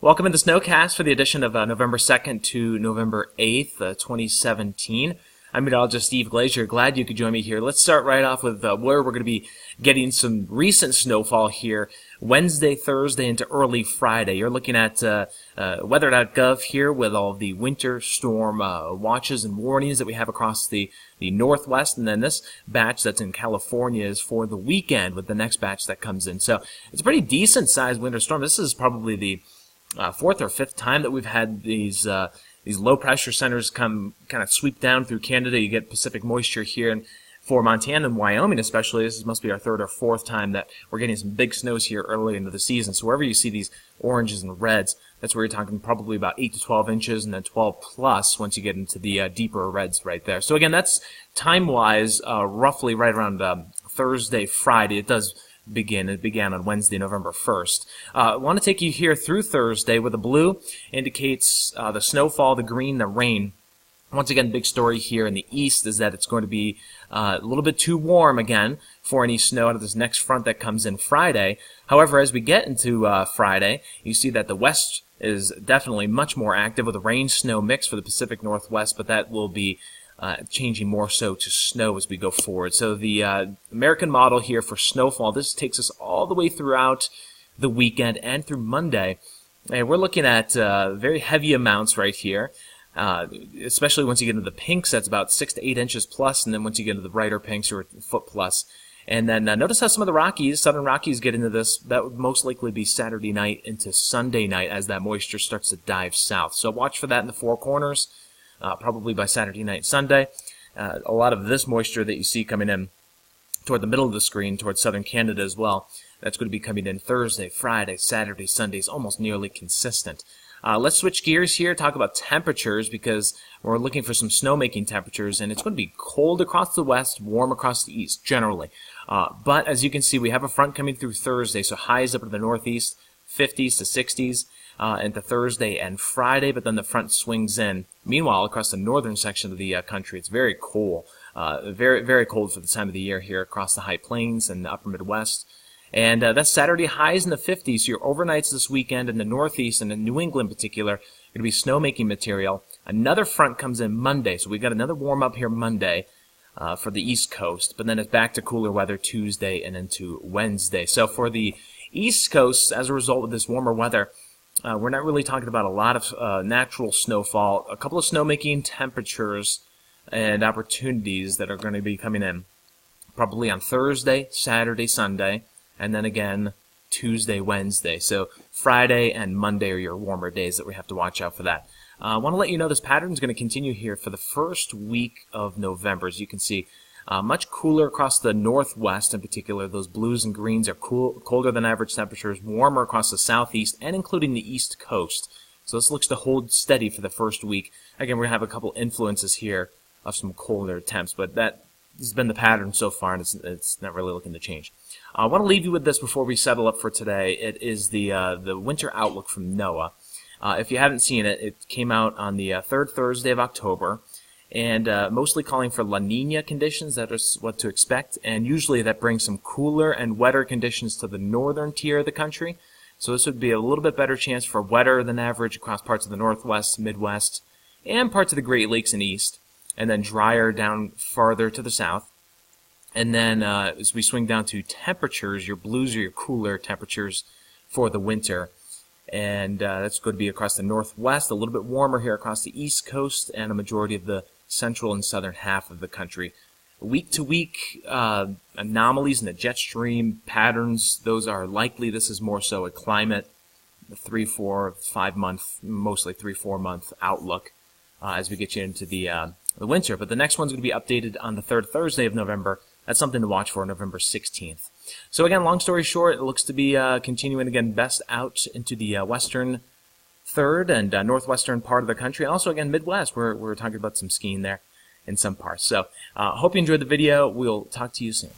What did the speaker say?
Welcome into SnoCast for the edition of November 2nd to November 8th, 2017. I'm Meteorologist Steve Glazier. Glad you could join me here. Let's start right off with where we're going to be getting some recent snowfall here Wednesday, Thursday, into early Friday. You're looking at weather.gov here with all the winter storm watches and warnings that we have across the Northwest. And then this batch that's in California is for the weekend with the next batch that comes in. So it's a pretty decent-sized winter storm. This is probably the fourth or fifth time that we've had these low pressure centers come kind of sweep down through Canada. You get Pacific moisture here, and for Montana and Wyoming especially, this must be our third or fourth time that we're getting some big snows here early into the season. So wherever you see these oranges and reds, that's where you're talking probably about 8 to 12 inches, and then 12 plus once you get into the deeper reds right there. So again, that's time-wise roughly right around Thursday, Friday. It began on Wednesday, November 1st. I want to take you here through Thursday, where the blue indicates the snowfall, the green, the rain. Once again, big story here in the east is that it's going to be a little bit too warm again for any snow out of this next front that comes in Friday. However, as we get into Friday, you see that the west is definitely much more active with a rain-snow mix for the Pacific Northwest, but that will be changing more so to snow as we go forward. So the American model here for snowfall, this takes us all the way throughout the weekend and through Monday. And we're looking at very heavy amounts right here, especially once you get into the pinks, that's about 6 to 8 inches plus, and then once you get into the brighter pinks, you're a foot plus. And then notice how some of the Rockies, southern Rockies, get into this. That would most likely be Saturday night into Sunday night as that moisture starts to dive south. So watch for that in the Four Corners. Probably by Saturday night, Sunday. A lot of this moisture that you see coming in toward the middle of the screen, towards southern Canada as well, that's going to be coming in Thursday, Friday, Saturday, Sunday. It's almost nearly consistent. Let's switch gears here, talk about temperatures, because we're looking for some snowmaking temperatures, and it's going to be cold across the west, warm across the east, generally. But as you can see, we have a front coming through Thursday, so highs up to the northeast, 50s to 60s. Into Thursday and Friday, but then the front swings in. Meanwhile, across the northern section of the country, it's very cold, very, very cold for the time of the year here across the high plains and the upper Midwest. And that's Saturday highs in the 50s. So your overnights this weekend in the Northeast and in New England in particular are going to be snowmaking material. Another front comes in Monday, so we've got another warm up here Monday for the East Coast, but then it's back to cooler weather Tuesday and into Wednesday. So for the East Coast, as a result of this warmer weather, we're not really talking about a lot of natural snowfall, a couple of snowmaking temperatures and opportunities that are going to be coming in probably on Thursday, Saturday, Sunday, and then again Tuesday, Wednesday. So Friday and Monday are your warmer days that we have to watch out for that. I want to let you know this pattern is going to continue here for the first week of November. As you can see, much cooler across the northwest in particular. Those blues and greens are colder than average temperatures, warmer across the southeast and including the east coast. So this looks to hold steady for the first week. Again, we're going to have a couple influences here of some colder temps, but that has been the pattern so far, and it's not really looking to change. I want to leave you with this before we settle up for today. It is the winter outlook from NOAA. If you haven't seen it, it came out on the third Thursday of October. And mostly calling for La Nina conditions. That is what to expect, and usually that brings some cooler and wetter conditions to the northern tier of the country. So this would be a little bit better chance for wetter than average across parts of the Northwest, Midwest, and parts of the Great Lakes and East, and then drier down farther to the south. And then as we swing down to temperatures, your blues are your cooler temperatures for the winter. And that's going to be across the Northwest, a little bit warmer here across the East Coast, and a majority of the central and southern half of the country. Week-to-week anomalies in the jet stream patterns, those are likely. This is more so a climate, 3, 4, 5 month, mostly 3, 4 month outlook as we get you into the winter. But the next one's going to be updated on the third Thursday of November. That's something to watch for, November 16th. So again, long story short, it looks to be continuing again best out into the western third and northwestern part of the country. And also, again, Midwest. We're talking about some skiing there in some parts. So hope you enjoyed the video. We'll talk to you soon.